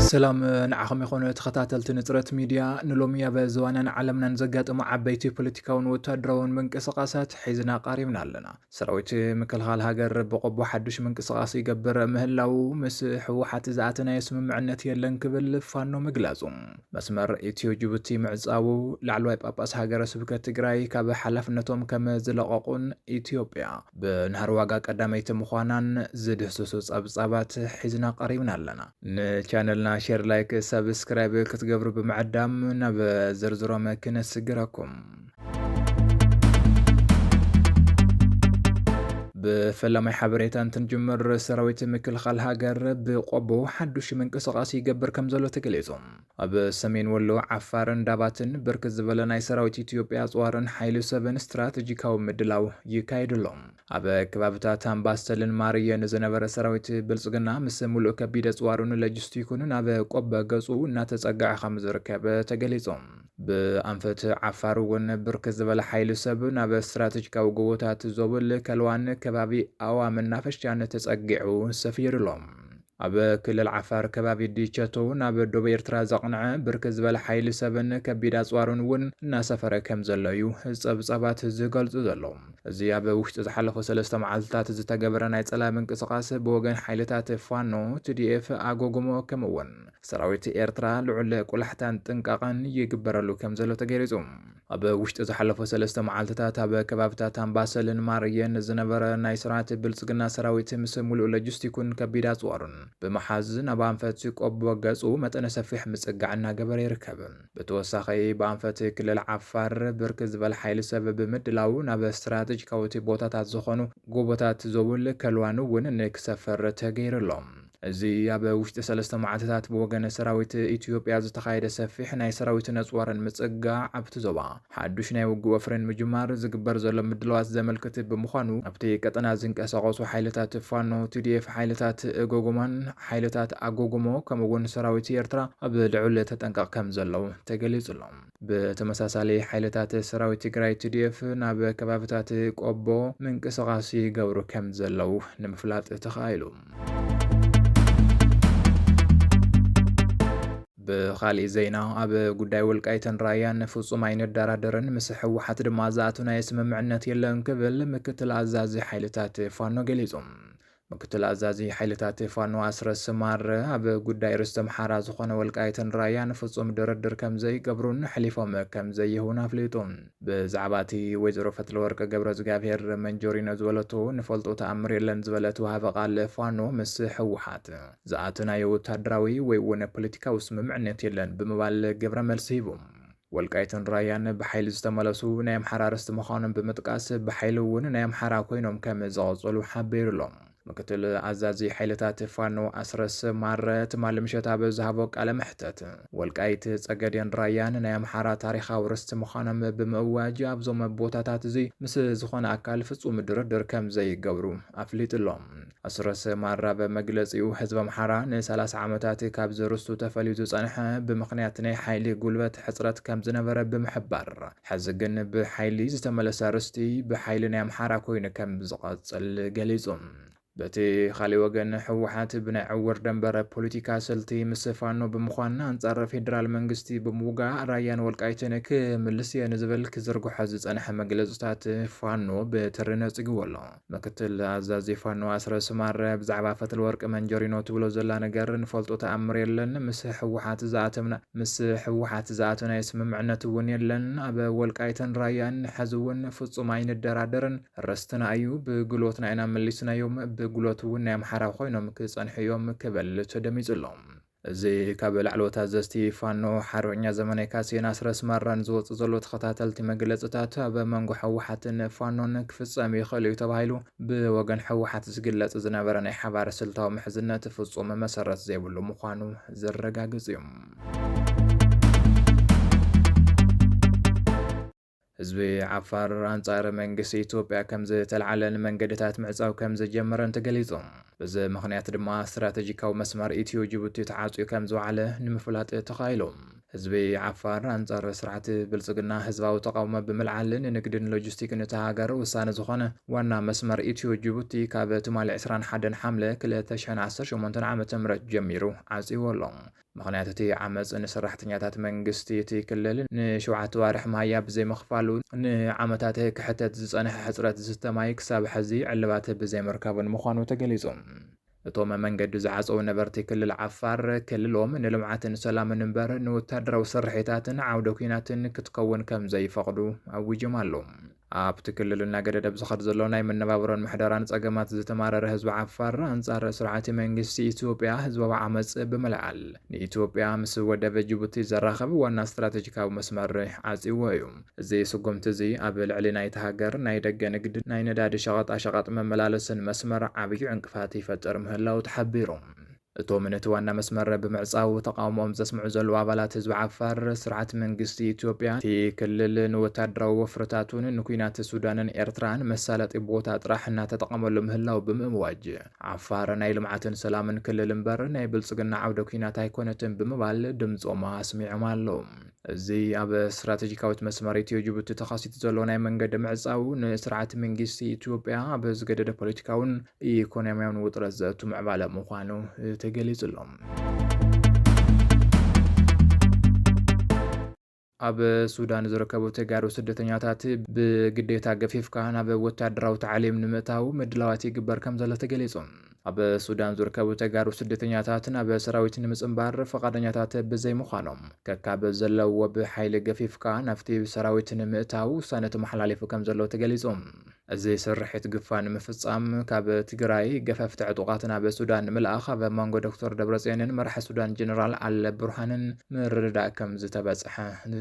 سلام نعخم يخون تخطاتلت نترت ميديا نلوميا بزوانا عالمنا نزقات عبيتي بوليتيكاون وتدرون منقسقاسات حيزنا قاربنا لنا سراويت مكلخال هاجر بقب حدش منقسقاس يقبر مهلاو مس حوحات زعتنا يسمى معنات يلن كبل فانو مقلازم مسمر إتيو جيبوتي معزاو لعلواي باباس هاجر سبكة تقراي كاب حلفنتهم كما زلقاقون إثيوبيا بنهار واقا قداميت مخوانان زده سوسوس أبصابات حيزنا قاربنا لنا نشانلنا شير لايك سبسكرايب كتقبروا بمعدام ناب زرزرو ما كنسقراكم بفلامي حبريتان تنجمر سراويت مكلخال هاجر بقبو حدوش منقسقاس يقبر كمزلو تقليزم اب سمين ولو عفارن داباتن بركز زبلناي سراويت إثيوبيا صوارن حيلو سبن استراتيجيكاو مدلاو يكايدلهم اب كبابتا تامباستلن ماريا نزنبر سراويت بلصقنا مس ملو كبيد صوارن لوجستيكون اب قب غصو ناتصقع خمزركب تقليزم بأنفت عفارون بركز زبل حيلو سبن اب استراتيجيكاو قوتات زوبل كلوان كبابي أوام نافشتان تسقعو سفير لهم أب كل العفار كبابي ديشتو ناب دوبير ترازقنع بركز بالحيل سبن كبيدا صوارون ون ناسفر كم زليو صبصبات زقل زلهم زياب وشت زحلفو سلسته معلتات زتقبرنا يصلا منقسقاس بوغن حيلتات فانو تديف اغوغمو كمون سراويت إيرترا لعل قلحتان تنقاقن يقبرلو كم زلو تغيرزم أب وشت زحلفو سلسته معلتات أب كبابتات امباسلن ماريين زنبر نايسرات بلصقنا سراويت مسمولو لوجستيكون كبيدا صوارون بمحازن أبانفت قب غصو متن سفيح مصقعنا غبر يركب بتوسخي بانفت كل عفار بركز بالحيل سبب مدلاو ناب استراتيجيكاوتي بوتاتات زخونو غوبوتات زوبل كلوانو ون نكسفر تغيرلهم زي اب وشت سلسته معاتات بوغن سراويت إثيوبيا زتخايد سفيح ناي سراويت نصوارن مصقع عبت زوبا حدوش ناي وغ وفرن مجمار زغبر زلو مدلواس زملكت بمخانو ابتي قطنا زنقسقسو حيلتات فانو تديف حيلتات غوغومان حيلتات اغوغمو كمون سراويت إيرترا اب لعل تطنقق كم زلو تغليصلهم بتمساسالي حيلتات سراويت تግራይ تديف ناب كبابتات قبو منقسقاسي غبرو كم زلو نمفلاط تخايلو بخالي زينا اب غداي ولقايتن رايان فصوم عين دارادرن مسح وحات دمازاتنا يسمع معنات يلن كبل مكتل عزازي حيلتات فانو غليزم مكتل عزازي حيلتات فانو اسرس مار اب غداي رستم حرا زخونه ولقايتن رايان فصوم دردر كم زي قبرون حليفهم كم زي هنا فليتون بزعباتي وزرو فتل ورق قبر زغافير منجورين زولتو نفلطو تامر يلن زولتو هافقال فانو مسح وحات زاتنا يوتادراوي ويونه بوليتيكا وسممعنت يلن بمبال قبر ملسيبوم والقايتن رايان بحيل استملسو نايم حرارست مخانم بمتقاس بحيلون نايم حرا كوينوم كم زغزلو حبيرلهم مكتل عزازي حيلتات فانو أسرس مارت مالمشتا بزهبوك على محتت والقايت تسقدين رايان نايم حرا تاريخا ورست مخانم بمواجي أبزوم بوتاتات زي مس زخون أكال فصوم دردر كم زي قبرو أفليت اللهم أسرس مارا بمجلسيو حزب محرا نسالاس عامتات كابز رستو تفليتو صنحة بمقنياتني حيلي قلبت حسرت كم زنبر بمحبار حزقن بحيلي زتملس رستي بحيلي نايم حرا كوين كم زقاص القليزم بتي خالي وغن حوحات بنا عور دنبر بوليتيكا سلتي مسفانو بمخوانا انصار فيدرال منغستي بموغا رايان والقايتن كملسيا نزبل كزرغو حزص انح مغلصታት فانو بترنه ጽግወሎ مكتل عزازي فانو اسر سمار بزعبا فتل ورق منجورينو تبلو زلا ነገር ንፈልጦ ተአምር የለን ምስ حوحات زاتنا يسمع معنات ون የለን አበ ወልቃይተን ራያን حزون ፍጹም አይንደራደርን ረስተና አዩ በግሎትና አይና መልስና ዮም بقولتو نايم حرا خوينوم كصنحيوم كبل تدميصلهم زي كابل علوتا زستي فانو حروኛ زمني كاسين اسرس مران زوص زلو تخاتلتي مغلصታት بمنغو حوحاتن فانون كفصامي خليو تبايلو بوغن حوحات زغلص زنبرنا حبار سلطاو محزنات فصوم مسرت زيبلو مخانو زرغاغصيوم حزبي عفار أنصار منقس إثيوبيا كمز تلعلن منقدتات معصاو كمز جمرن تقليزهم بز مخنيات دما استراتيجيكاو مسمار إثيو جيبوتي تعاصيو كمزو على نمفلات تخايلهم ህዝቢ ዓፋር አንጻር ስርዓት ብልጽግና ህዝባዊ ተቃውሞ ብምልዓልን ንግድን ሎጂስቲክን እታ ሃገር ውሳነ ዝኾነ ዋና መስመር ኢትዮ ጅቡቲ ካብ ትማሊ 21 ሓምለ 2018 ዓ.ም ጀሚሩ ዓፂዎ ኣሎ። ምክንያት እቲ ዓመፅ ንሰራሕተኛታት መንግስቲ እቲ ክልል ን7 ዋርሕ ማያ ብዘይምኽፋሉ ንዓመታት ክሕተት ዝፀንሐ ሕፅረት ዝስተ ማይ ክሳብ ሕዚ ዕልባት ብዘይምርካቡን ምዃኑ ተገሊጹ። እቶም መንገዲ ዝዓፀው ነበርቲ ክልል ዓፋር ክልሎም ንልምዓትን ሰላምን እምበር ንወታደራዊ ስርሒታትን ዓውደ ኩናትን ክትከውን ከም ዘይፈቕዱ ኣውጆም ኣለዉ። ኣብቲ ክልል እናገደደ ብዝኸድ ዘሎ ናይ መነባብሮን ምሕደራን ፀገማት ዝተማረረ ህዝቢ ዓፋር አንጻር ስርዓት መንግስቲ ኢትዮጵያ ህዝባዊ ዓመፅ ብምልዓል ንኢትዮጵያ ምስ ወደበ ጅቡቲ ዘራኸብ ዋና ስትራቴጂካዊ መስመር ዓፂዎ እዩ። እዚ ስጉምቲ እዚ ኣብ ልዕሊ ናይቲ ሃገር ናይ ደገ ንግዲ ናይ ነዳዲ ሸቐጣሸቐጥ መመላለስን መስመር ዓብዪ ዕንቅፋት ይፈጥር ምህላው ተሓቢሩ። እቶም ነቲ ዋና መስመር ብምዕፃው ተቃውሞኦም ዘስምዑ ዘለዉ ኣባላት ህዝቢ ዓፋር ስርዓት መንግስቲ ኢትዮጵያ እቲ ክልል ንወታደራዊ ወፍርታቱን ንኩናት ሱዳንን ኤርትራን መሳለጢ ቦታ ጥራሕ እናተጠቐመሉ ምህላው ብምእዋጅ ዓፋር ናይ ልምዓትን ሰላምን ክልል እምበር ናይ ብልጽግና ዓውደ ኩናት ኣይኮነትን ብምባል ድምፆም ኣስሚዖም ኣለዉ። እዚ ኣብ ስትራቴጂካዊት መስመር ኢትዮ ጅቡቲ ተኸሲቱ ዘሎ ናይ መንገዲ ምዕፃው ንስርዓት መንግስቲ ኢትዮጵያ ኣብ ዝገደደ ፖለቲካውን ኢኮኖሚያውን ውጥረት ዘእቱ ምዕባለ ምዃኑ ተገሊጹሎም። ኣብ ሱዳን ዝርከቡ ተጋሩ ስደተኛታት ብግዴታ ገፊፍካ ናብ ወታደራዊ ታዕሊም ንምእታው ምድላዋት ይግበር ከም ዘሎ ተገሊጹ። ኣብ ሱዳን ዝርከቡ ተጋሩ ስደተኛታት ናብ ሰራዊት ንምጽምባር ፈቃደኛታት ብዘይምዃኖም ከካብ ዘለዎ ብሓይሊ ገፊፍካ ናብቲ ሰራዊት ንምእታው ውሳነ ተመሓላሊፉ ከም ዘሎ ተገሊጹ። እዚ ስርሒት ግፋን ንምፍጻም ካብ ትግራይ ገፈፍቲ ዕጡቓት ናብ ሱዳን ንምልኣኽ ኣብ መንጎ ዶክተር ደብረጽዮንን መራሒ ሱዳን ጀነራል አለ ብርሃንን ምርድዳእ ከም ዝተበጽሐ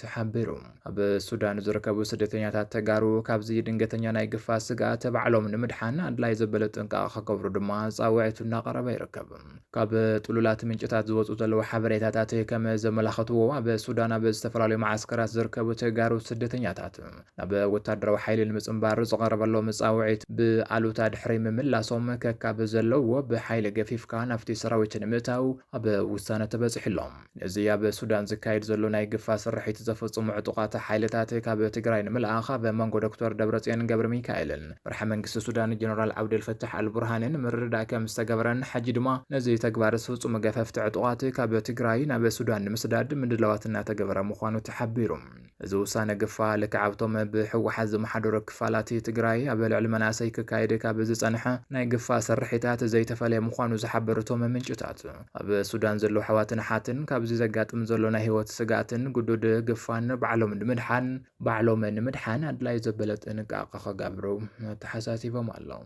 ተሓቢሩ። ኣብ ሱዳን ዝርከቡ ስደተኛታት ተጋሩ ካብዚ ድንገተኛ ናይ ግፋት ስጋኣት ባዕሎም ንምድሓን ኣድላይ ዘበለ ጥንቃቐ ከገብሩ ድማ ጻውዒቱ እናቐረበ ይርከብ። ካብ ጥሉላት ምንጭታት ዝወፁ ዘለዉ ሓበሬታታት ከም ዘመላኸትዎ ኣብ ሱዳን ኣብ ዝተፈላለዩ ማዓስከራት ዝርከቡ ተጋሩ ስደተኛታት ናብ ወታደራዊ ሓይሊ ንምጽምባር ዝቐረበ መጻውዒት ብኣሉታ ድሕሪ ምምላሶም ከካብ ዘለዎ ብሓይሊ ገፊፍካ ናብቲ ሰራዊት ንምእታው ኣብ ውሳነ ተበፂሕሎም። እዚ ኣብ ሱዳን ዝካየድ ዘሎ ናይ ግፋት ስርሒት ዘፈጽሙ ዕጡቓት ሓይልታት ካብ ትግራይ ንምልኣኽ ኣብ መንጎ ዶክተር ደብረጽዮን ገብረ ሚካኤልን መራሒ መንግስቲ ሱዳን ጀነራል ዓብደልፈታሕ አልቡርሃንን ምርድዳእ ከም ዝተገበረን ሓጂ ድማ ነዚ ተግባር ዝፍጽሙ ገፈፍቲ ዕጡቓት ካብ ትግራይ ናብ ሱዳን ንምስዳድ ምድላዋት እናተገበረ ምዃኑ ተሓቢሩ። እዚ ውሳነ ግፋ ልክዓብቶም ብሕወሓት ዝመሓደሩ ክፋላት ትግራይ ኣብ ልዕሊ መናእሰይ ክካየድ ካብ ዝጸንሐ ናይ ግፋት ስርሒታት ዘይተፈለየ ምዃኑ ዝሓበሩቶም ምንጭታት ኣብ ሱዳን ዘለዉ ኣሕዋትን ሓትን ካብዚ ዘጋጥም ዘሎ ናይ ህይወት ስጋኣትን ጉዱድ ግፋን ባዕሎም ንምድሓን ኣድላይ ዘበለ ጥንቃቐ ከገብሩ ተሓሳሲቦም ኣለዉ።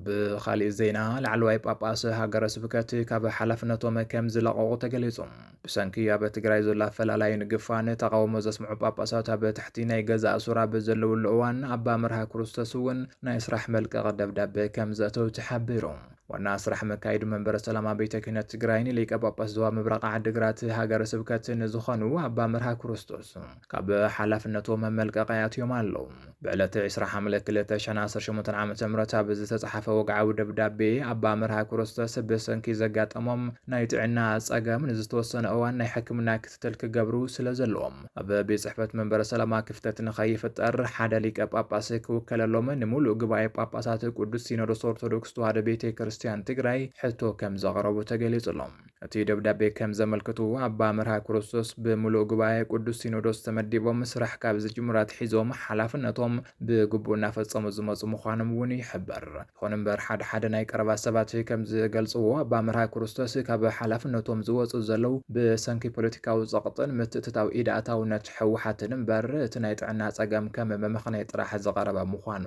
ብኻሊእ ዜና ላዕለዋይ ጳጳስ ሃገረ ስብከት ካብ ሓላፍነቶም ከም ዝለቐቑ ተገሊጹ። ብሰንኪ ኣብ ትግራይ ዘሎ ኣፈላላይ ግፋን ተቃውሞ ዘስምዑ ጳጳሳት ኣብ ትሕቲ ናይ ገዛ እሱራ ብዘለውሉ እዋን ኣባ መርሃ ክርስቶስ እውን ናይ ስራሕ መልቀቂ ደብዳቤ ከም ዘእተው ተሓቢሩ። ዋና ስራሕ መካይድ መንበረ ሰላማ ቤተ ክህነት ትግራይን ሊቀ ጳጳስ ዞባ ምብራቕ ዓዲግራት ሃገረ ስብከትን ዝኾኑ ኣባ መርሃ ክርስቶስ ካብ ሓላፍነቶም መልቀቂ ኣትዮም ኣለዉ። ብዕለት 20 ሓምለ 2018 ዓ.ም ኣብ ዝተጻሕፈ ወግዓዊ ደብዳቤ ኣባ መርሃ ክርስቶስ ብሰንኪ ዘጋጠሞም ናይ ጥዕና ጸገም ንዝተወሰነ እዋን ናይ ሕክምና ክትትል ክገብሩ ስለ ዘለዎም ኣብ ቤት ጽሕፈት መንበረ ሰላማ ክፍተት ንኸይፍጠር ሓደ ሊቀ ጳጳስ ክውከለሎም ንሙሉእ ጉባኤ ጳጳሳት ቅዱስ ሲኖዶስ ኦርቶዶክስ ተዋህዶ ቤተ ክርስቲያን ትግራይ ሕቶ ከም ዘቕረቡ ተገሊጹሎም። እቲ ደብዳቤ ከም ዘመልክቱ ኣባ መርሃ ክርስቶስ ብሙሉእ ጉባኤ ቅዱስ ሲኖዶስ ተመዲቦም ስራሕ ካብ ዝጅምራት ሒዞም ሓላፍነቶም ብግቡእ እናፈጸሙ ዝመፁ ምዃኖም እውን ይሕበር። ይኹን እምበር ሓደ ናይ ቀረባ ሰባት ከም ዝገልጽዎ ኣባ መርሃ ክርስቶስ ካብ ሓላፍነቶም ዝወፁ ዘለው ብሰንኪ ፖለቲካዊ ጸቕጥን ምትእትታዊ ኢድ ኣእታውነት ሕወሓትን እምበር እቲ ናይ ጥዕና ጸገም ከም መምኽነይ ጥራሕ ዝቐረበ ምዃኑ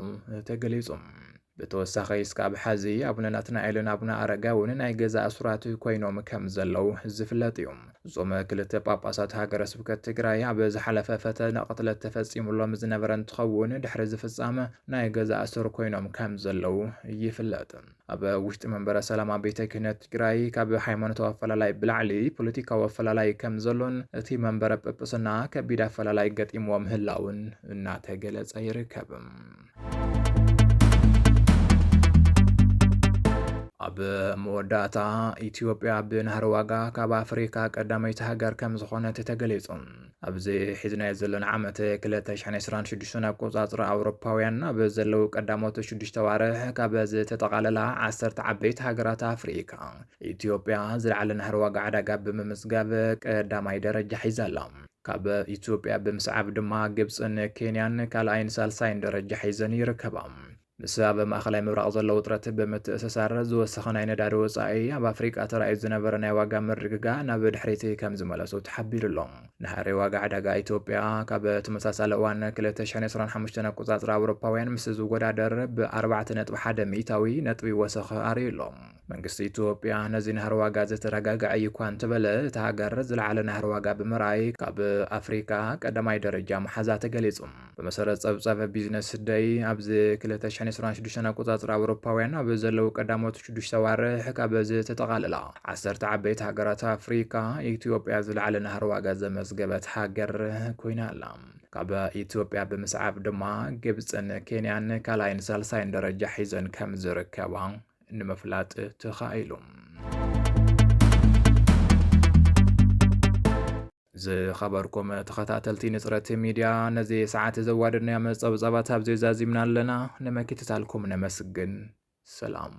ተገሊጹ። ብተወሳኺ እስካብ ሕዚ ኣቡነ ናትናኤልን ኣቡነ ኣረጋውን ናይ ገዛ እሱራት ኮይኖም ከም ዘለው ዝፍለጥ እዩ። እዞም ክልተ ጳጳሳት ሃገረ ስብከት ትግራይ ኣብ ዝሓለፈ ፈተነ ቅትለት ተፈጺሙሎም ዝነበረ እንትኸውን ድሕሪ ዝፍጻመ ናይ ገዛ እሱር ኮይኖም ከም ዘለው ይፍለጥ። ኣብ ውሽጢ መንበረ ሰላማ ቤተ ክህነት ትግራይ ካብ ሃይማኖታዊ ኣፈላላይ ብላዕሊ ፖለቲካዊ ኣፈላላይ ከም ዘሎን እቲ መንበረ ጵጵስና ከቢድ ኣፈላላይ ገጢምዎ ምህላውን እናተገለጸ ይርከብ። ኣብ መወዳእታ ኢትዮጵያ ብናህሪ ዋጋ ካብ ኣፍሪካ ቀዳመይቲ ሃገር ከም ዝኾነት ተገሊጹ። ኣብዚ ሒዝናዮ ዘለና ዓመት 2026 ኣቆጻጽሪ ኣውሮፓውያን ኣብ ዘለዉ ቀዳሞት 6 ኣዋርሕ ካብ ዝተጠቓለላ 10 ዓበይቲ ሃገራት ኣፍሪካ ኢትዮጵያ ዝለዓለ ናህሪ ዋጋ ዕዳጋ ብምምዝጋብ ቀዳማይ ደረጃ ሒዛ ኣላ። ካብ ኢትዮጵያ ብምስዓብ ድማ ግብፅን ኬንያን ካልኣይን ሳልሳይን ደረጃ ሒዘን ይርከባ። ምስ ኣብ ማእኸላይ ምብራቕ ዘሎ ውጥረት ብምትእስሳር ዝወሰኸ ናይ ነዳዲ ወፃኢ ኣብ ኣፍሪቃ ተራእዩ ዝነበረ ናይ ዋጋ ምርግጋእ ናብ ድሕሪት ከም ዝመለሱ ተሓቢሩ ኣሎ። ናህሪ ዋጋ ዕዳጋ ኢትዮጵያ ካብ ተመሳሳሊ እዋን 2025 ኣቆጻጽሪ ኣውሮፓውያን ምስ ዝወዳደር ብ4.1 ሚእታዊ ነጥቢ ወሰኺ ኣርዩ ኣሎ። መንግስቲ ኢትዮጵያ ነዚ ናህሪ ዋጋ ዘተረጋግዐ እኳ እንተበለ እቲ ሃገር ዝለዓለ ናህሪ ዋጋ ብምርኣይ ካብ ኣፍሪካ ቀዳማይ ደረጃ መሓዛ ተገሊጹ። ብመሰረት ጸብጻብ ቢዝነስ ደይ ኣብዚ 2026 ኣቆጻጽሪ ኣውሮፓውያን ኣብ ዘለዉ ቀዳሞት 6 ኣዋርሕ ካብ ዝተጠቓለላ 10 ዓበይቲ ሃገራት ኣፍሪካ ኢትዮጵያ ዝለዓለ ናህሪ ዋጋ ዘመዝገበት ሃገር ኮይና ኣላ። ካብ ኢትዮጵያ ብምስዓብ ድማ ግብፅን ኬንያን ካልኣይን ሳልሳይን ደረጃ ሒዘን ከም ዝርከባ ንምፍላጥ ተኻኢሉ። ዝኸበርኩም ተኸታተልቲ ንጽረት ሚድያ ነዚ ሰዓት ዘዋድና መጸብጸባት ኣብዚ ዛዚምና ኣለና። ንመክትታልኩም ነመስግን። ሰላም